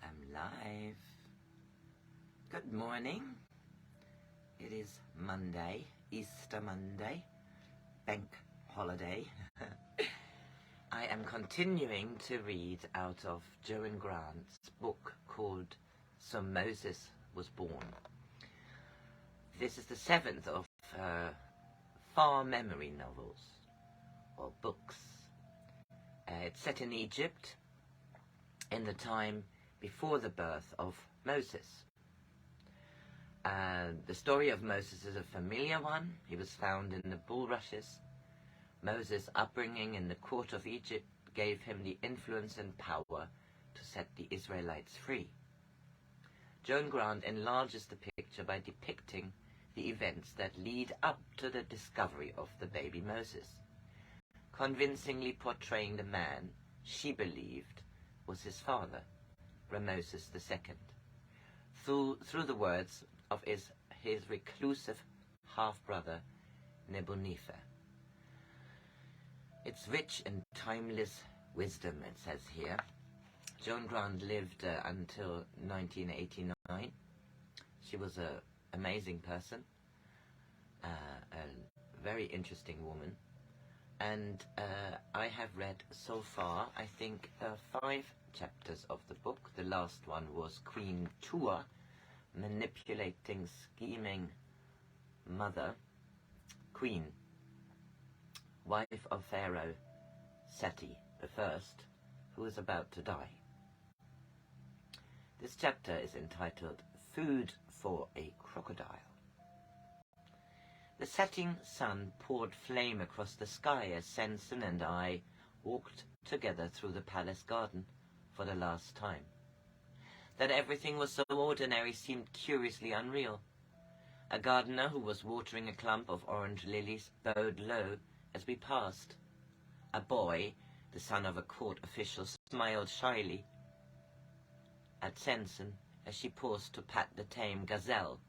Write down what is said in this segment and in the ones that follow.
I'm live. Good morning. It is Monday, Easter Monday, bank holiday. I am continuing to read out of Joan Grant's book called So Moses Was Born. This is the 7th of her far memory novels, or books. It's set in Egypt, in the time before the birth of Moses. The story of Moses is a familiar one. He was found in the bulrushes. Moses' upbringing in the court of Egypt gave him the influence and power to set the Israelites free. Joan Grant enlarges the picture by depicting the events that lead up to the discovery of the baby Moses, convincingly portraying the man she believed was his father, Ramoses II, through the words of his reclusive half-brother, Nebunefer. It's rich in timeless wisdom, it says here. Joan Grant lived until 1989. She was an amazing person, a very interesting woman. And I have read so far, I think, 5 chapters of the book. The last one was Queen Tua, manipulating, scheming mother, queen, wife of Pharaoh Seti I, who was about to die. This chapter is entitled Food for a Crocodile. The setting sun poured flame across the sky as Sensen and I walked together through the palace garden for the last time. That everything was so ordinary seemed curiously unreal. A gardener who was watering a clump of orange lilies bowed low as we passed. A boy, the son of a court official, smiled shyly at Sensen as she paused to pat the tame gazelle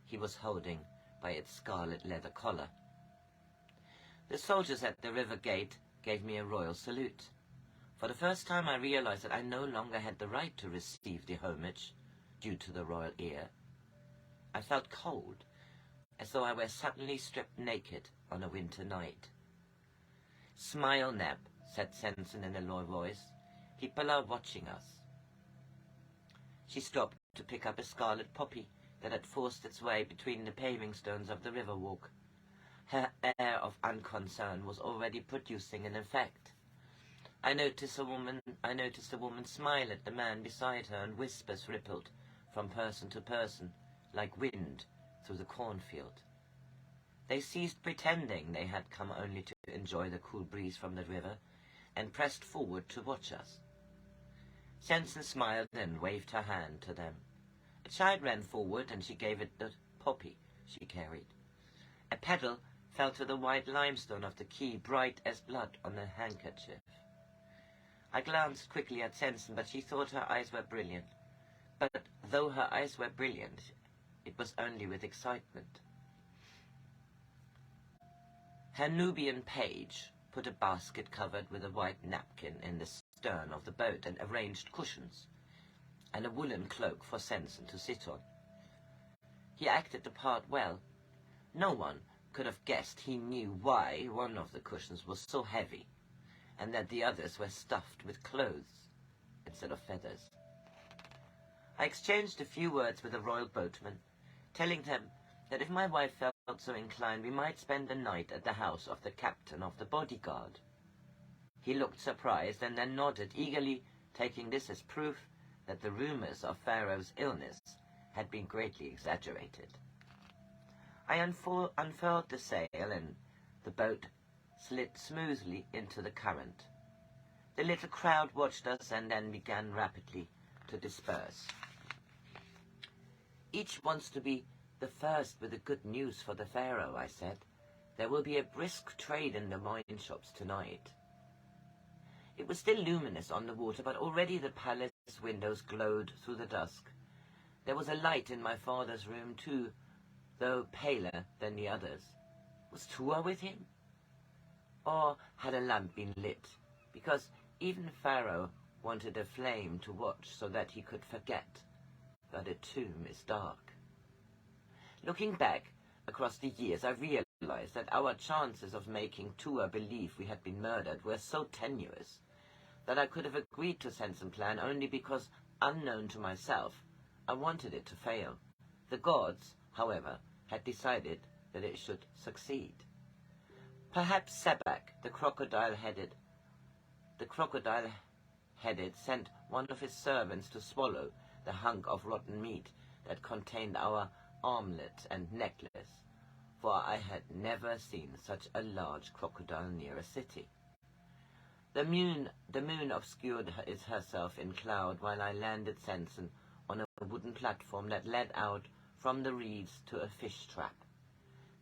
he was holding by its scarlet leather collar. The soldiers at the river gate gave me a royal salute. For the first time I realized that I no longer had the right to receive the homage due to the royal ear. I felt cold, as though I were suddenly stripped naked on a winter night. "Smile, Neb," said Sensen in a low voice. "People are watching us." She stopped to pick up a scarlet poppy that had forced its way between the paving stones of the river walk. Her air of unconcern was already producing an effect. I noticed a woman smile at the man beside her, and whispers rippled from person to person like wind through the cornfield. They ceased pretending they had come only to enjoy the cool breeze from the river, and pressed forward to watch us. Sensen smiled and waved her hand to them. A child ran forward, and she gave it the poppy she carried. A petal fell to the white limestone of the quay, bright as blood on a handkerchief. I glanced quickly at Sensen, but she thought her eyes were brilliant. But though her eyes were brilliant, it was only with excitement. Her Nubian page put a basket covered with a white napkin in the stern of the boat and arranged cushions and a woolen cloak for Sensen to sit on. He acted the part well. No one could have guessed he knew why one of the cushions was so heavy, and that the others were stuffed with clothes instead of feathers. I exchanged a few words with the royal boatman, telling them that if my wife felt so inclined, we might spend the night at the house of the captain of the bodyguard. He looked surprised and then nodded, eagerly taking this as proof that the rumors of Pharaoh's illness had been greatly exaggerated. I unfurled the sail, and the boat slid smoothly into the current. The little crowd watched us and then began rapidly to disperse. "Each wants to be the first with the good news for the Pharaoh," I said. "There will be a brisk trade in the wine shops tonight." It was still luminous on the water, but already the palace windows glowed through the dusk. There was a light in my father's room too, though paler than the others. Was Tua with him? Or had a lamp been lit? Because even Pharaoh wanted a flame to watch so that he could forget, but a tomb is dark. Looking back across the years, I realized that our chances of making Tua believe we had been murdered were so tenuous that I could have agreed to Sensen's plan only because, unknown to myself, I wanted it to fail. The gods, however, had decided that it should succeed. Perhaps Sebak, the crocodile-headed, sent one of his servants to swallow the hunk of rotten meat that contained our armlet and necklace, for I had never seen such a large crocodile near a city. The moon obscured herself in cloud while I landed Sensen on a wooden platform that led out from the reeds to a fish trap.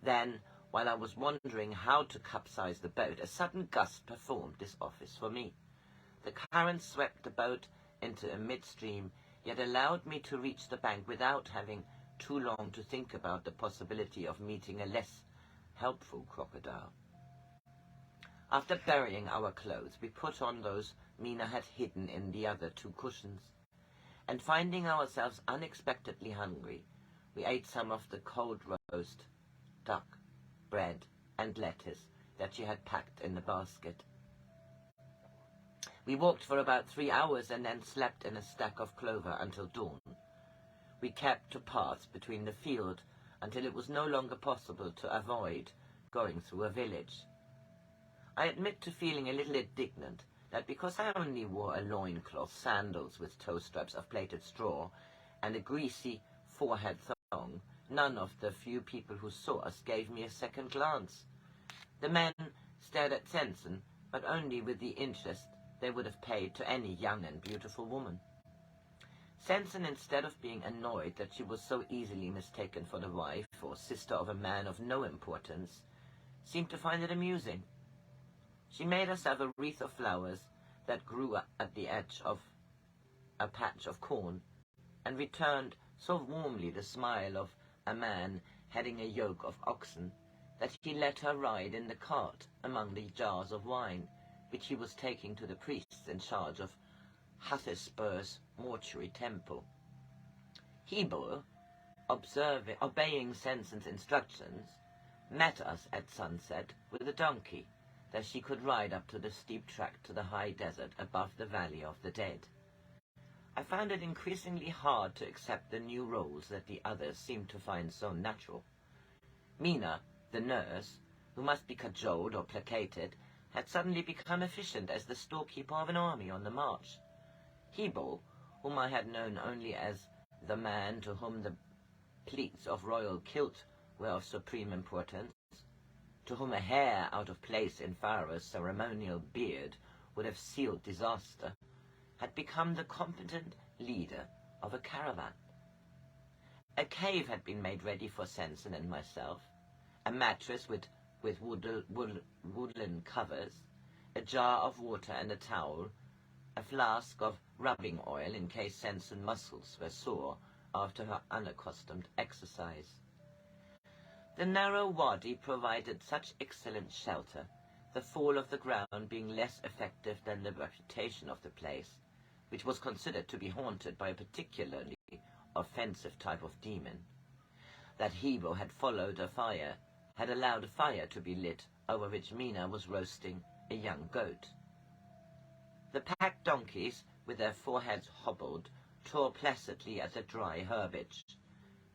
Then, while I was wondering how to capsize the boat, a sudden gust performed this office for me. The current swept the boat into a midstream, yet allowed me to reach the bank without having too long to think about the possibility of meeting a less helpful crocodile. After burying our clothes, we put on those Mina had hidden in the other 2 cushions, and finding ourselves unexpectedly hungry, we ate some of the cold roast duck, bread, and lettuce that she had packed in the basket. We walked for about 3 hours and then slept in a stack of clover until dawn. We kept to paths between the field until it was no longer possible to avoid going through a village. I admit to feeling a little indignant that because I only wore a loincloth, sandals with toe straps of plaited straw, and a greasy forehead thong, none of the few people who saw us gave me a second glance. The men stared at Sensen, but only with the interest they would have paid to any young and beautiful woman. Sensen, instead of being annoyed that she was so easily mistaken for the wife or sister of a man of no importance, seemed to find it amusing. She made herself a wreath of flowers that grew at the edge of a patch of corn, and returned so warmly the smile of a man heading a yoke of oxen that he let her ride in the cart among the jars of wine which he was taking to the priests in charge of Hathispur's mortuary temple. Hebel, obeying Sensen's instructions, met us at sunset with a donkey, that she could ride up to the steep track to the high desert above the Valley of the Dead. I found it increasingly hard to accept the new roles that the others seemed to find so natural. Mina, the nurse, who must be cajoled or placated, had suddenly become efficient as the storekeeper of an army on the march. Hebel, whom I had known only as the man to whom the pleats of royal kilt were of supreme importance, to whom a hair out of place in Pharaoh's ceremonial beard would have sealed disaster, had become the competent leader of a caravan. A cave had been made ready for Sensen and myself, a mattress with woolen covers, a jar of water and a towel, a flask of rubbing oil in case Sensen's muscles were sore after her unaccustomed exercise. The narrow wadi provided such excellent shelter, the fall of the ground being less effective than the reputation of the place, which was considered to be haunted by a particularly offensive type of demon. That Hebel had allowed a fire to be lit over which Mina was roasting a young goat. The packed donkeys, with their foreheads hobbled, tore placidly at the dry herbage.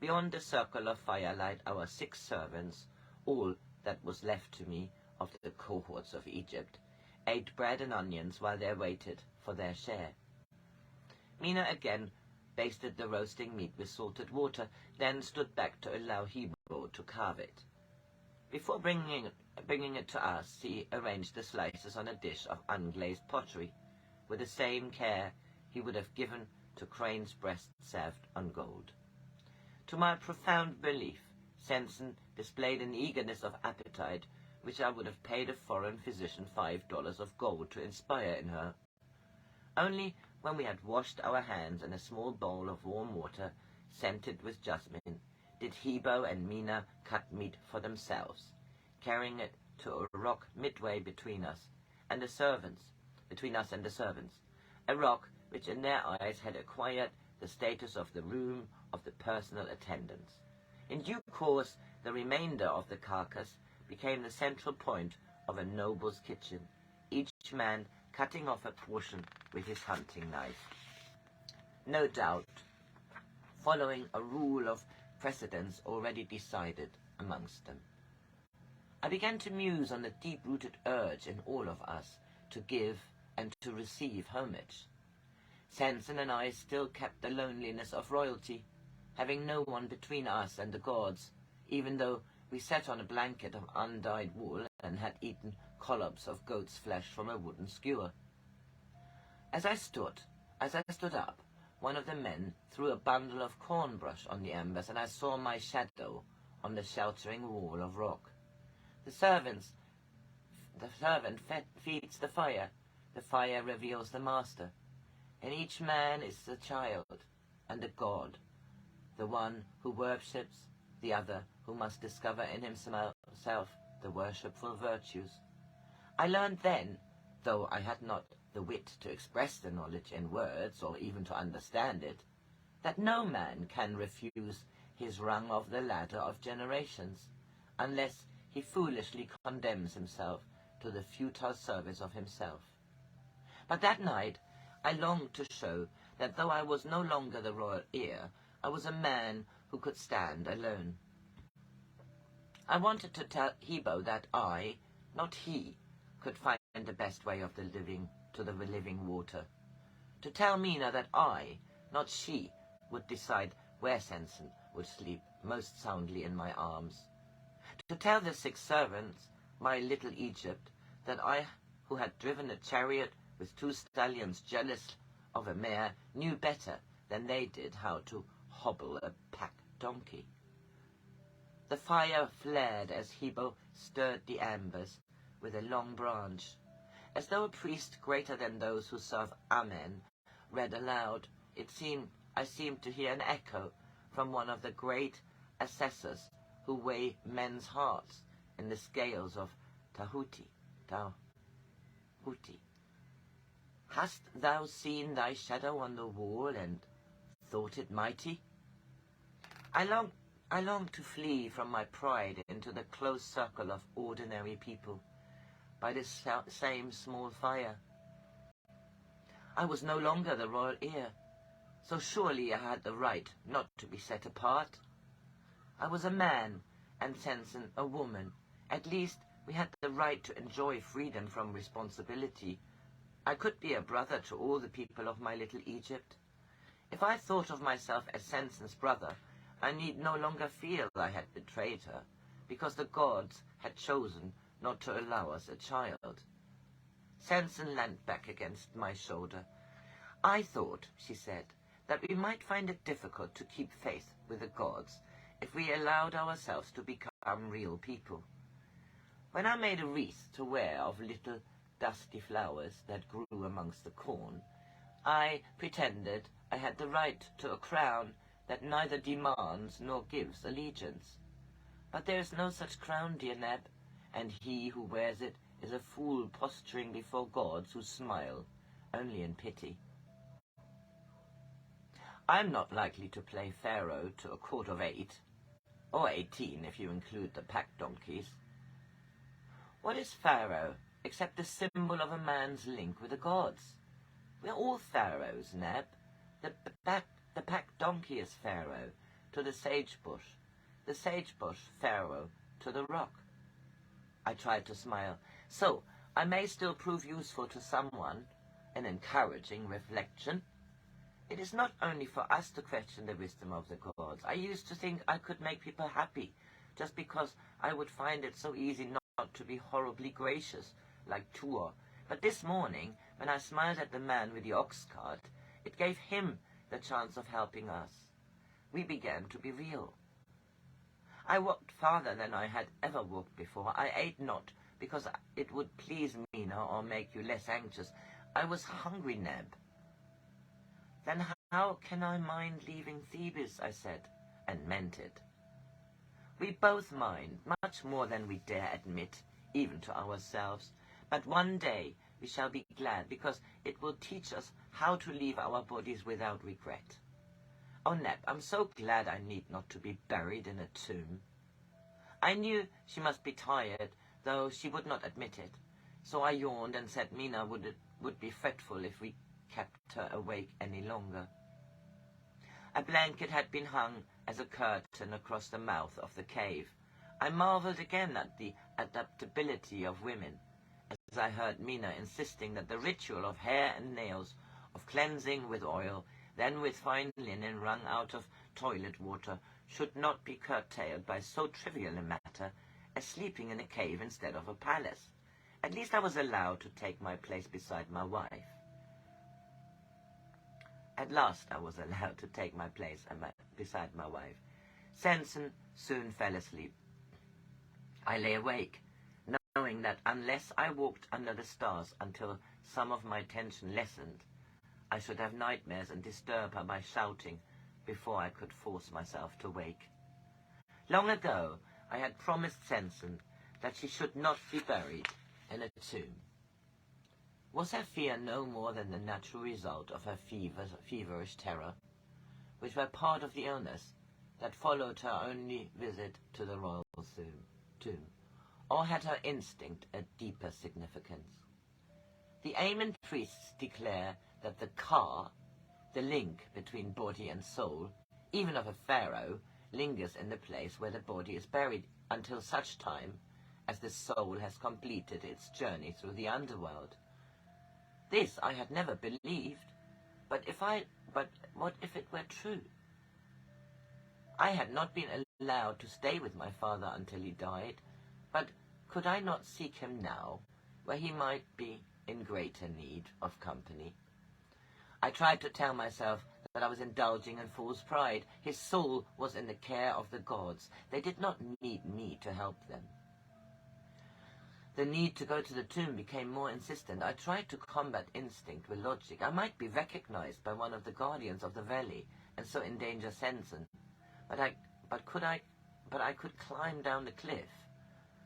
Beyond the circle of firelight, our 6 servants, all that was left to me of the cohorts of Egypt, ate bread and onions while they waited for their share. Mina again basted the roasting meat with salted water, then stood back to allow Hebel to carve it. Before bringing it to us, he arranged the slices on a dish of unglazed pottery, with the same care he would have given to crane's breast served on gold. To my profound relief, Sensen displayed an eagerness of appetite which I would have paid a foreign physician $5 of gold to inspire in her. Only when we had washed our hands in a small bowl of warm water, scented with jasmine, did Hebel and Mina cut meat for themselves, carrying it to a rock midway between us and the servants, a rock which in their eyes had acquired the status of the room of the personal attendants. In due course, the remainder of the carcass became the central point of a noble's kitchen, each man cutting off a portion with his hunting knife. No doubt, following a rule of precedence already decided amongst them. I began to muse on the deep-rooted urge in all of us to give and to receive homage. Sensen and I still kept the loneliness of royalty, having no one between us and the gods, even though we sat on a blanket of undyed wool and had eaten collops of goat's flesh from a wooden skewer. As I stood up, one of the men threw a bundle of corn brush on the embers, and I saw my shadow on the sheltering wall of rock. The servant feeds the fire reveals the master, and each man is a child and a god, the one who worships, the other who must discover in himself the worshipful virtues. I learned then, though I had not the wit to express the knowledge in words or even to understand it, that no man can refuse his rung of the ladder of generations, unless he foolishly condemns himself to the futile service of himself. But that night I longed to show that though I was no longer the royal heir, I was a man who could stand alone. I wanted to tell Hebo that I, not he, could find the best way of the living water. To tell Mina that I, not she, would decide where Sensen would sleep most soundly in my arms. To tell the 6 servants, my little Egypt, that I, who had driven a chariot with 2 stallions jealous of a mare, knew better than they did how to hobble a pack donkey. The fire flared as Hebo stirred the embers with a long branch. As though a priest greater than those who serve Amen read aloud, I seemed to hear an echo from one of the great assessors who weigh men's hearts in the scales of Tahuti. Hast thou seen thy shadow on the wall and thought it mighty? I longed to flee from my pride into the close circle of ordinary people by this same small fire. I was no longer the royal heir, so surely I had the right not to be set apart. I was a man, and Sensen a woman. At least we had the right to enjoy freedom from responsibility. I could be a brother to all the people of my little Egypt. If I thought of myself as Sensen's brother, I need no longer feel I had betrayed her, because the gods had chosen not to allow us a child. Sensen leant back against my shoulder. I thought, she said, that we might find it difficult to keep faith with the gods if we allowed ourselves to become real people. When I made a wreath to wear of little dusty flowers that grew amongst the corn, I pretended I had the right to a crown that neither demands nor gives allegiance. But there is no such crown, dear Neb, and he who wears it is a fool posturing before gods who smile only in pity. I am not likely to play Pharaoh to a court of 8, or 18 if you include the pack donkeys. What is Pharaoh except the symbol of a man's link with the gods? We're all pharaohs, Neb. The pack donkey is Pharaoh to the sagebush Pharaoh to the rock. I tried to smile. So, I may still prove useful to someone, an encouraging reflection. It is not only for us to question the wisdom of the gods. I used to think I could make people happy, just because I would find it so easy not to be horribly gracious, like Tuor. But this morning, when I smiled at the man with the ox cart, it gave him the chance of helping us. We began to be real. I walked farther than I had ever walked before. I ate not because it would please Mina or make you less anxious. I was hungry, Neb. Then how can I mind leaving Thebes, I said, and meant it. We both mind, much more than we dare admit, even to ourselves. But one day we shall be glad, because it will teach us how to leave our bodies without regret. Oh, Neb, I'm so glad I need not to be buried in a tomb. I knew she must be tired, though she would not admit it, so I yawned and said Mina would be fretful if we kept her awake any longer. A blanket had been hung as a curtain across the mouth of the cave. I marveled again at the adaptability of women, as I heard Mina insisting that the ritual of hair and nails, of cleansing with oil, then with fine linen wrung out of toilet water, should not be curtailed by so trivial a matter as sleeping in a cave instead of a palace. At least I was allowed to take my place beside my wife. At last I was allowed to take my place beside my wife. Sensen soon fell asleep. I lay awake, knowing that unless I walked under the stars until some of my tension lessened, I should have nightmares and disturb her by shouting before I could force myself to wake. Long ago I had promised Sensen that she should not be buried in a tomb. Was her fear no more than the natural result of her feverish terror, which were part of the illness that followed her only visit to the royal tomb, or had her instinct a deeper significance? The Amen priests declare that the Ka, the link between body and soul, even of a pharaoh, lingers in the place where the body is buried until such time as the soul has completed its journey through the underworld. This I had never believed, but what if it were true? I had not been allowed to stay with my father until he died, but could I not seek him now, where he might be in greater need of company? I tried to tell myself that I was indulging in fool's pride. His soul was in the care of the gods. They did not need me to help them. The need to go to the tomb became more insistent. I tried to combat instinct with logic. I might be recognized by one of the guardians of the valley, and so endanger Sensen. But I could climb down the cliff,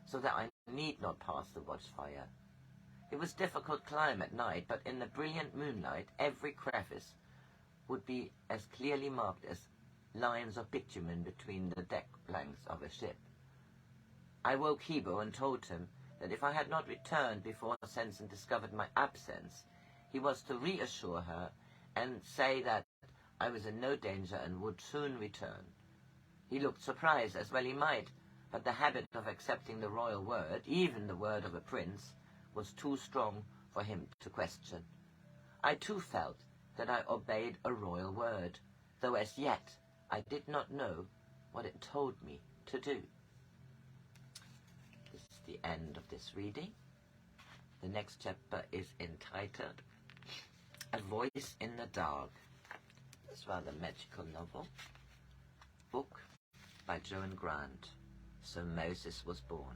so that I need not pass the watchfire. It was difficult climb at night, but in the brilliant moonlight, every crevice would be as clearly marked as lines of bitumen between the deck planks of a ship. I woke Hebo and told him that if I had not returned before Sensen discovered my absence, he was to reassure her and say that I was in no danger and would soon return. He looked surprised, as well he might, but the habit of accepting the royal word, even the word of a prince, was too strong for him to question. I too felt that I obeyed a royal word, though as yet I did not know what it told me to do. This is the end of this reading. The next chapter is entitled A Voice in the Dark. It's a rather magical novel. Book by Joan Grant. So Moses was born.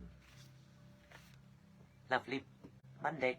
Lovely Monday.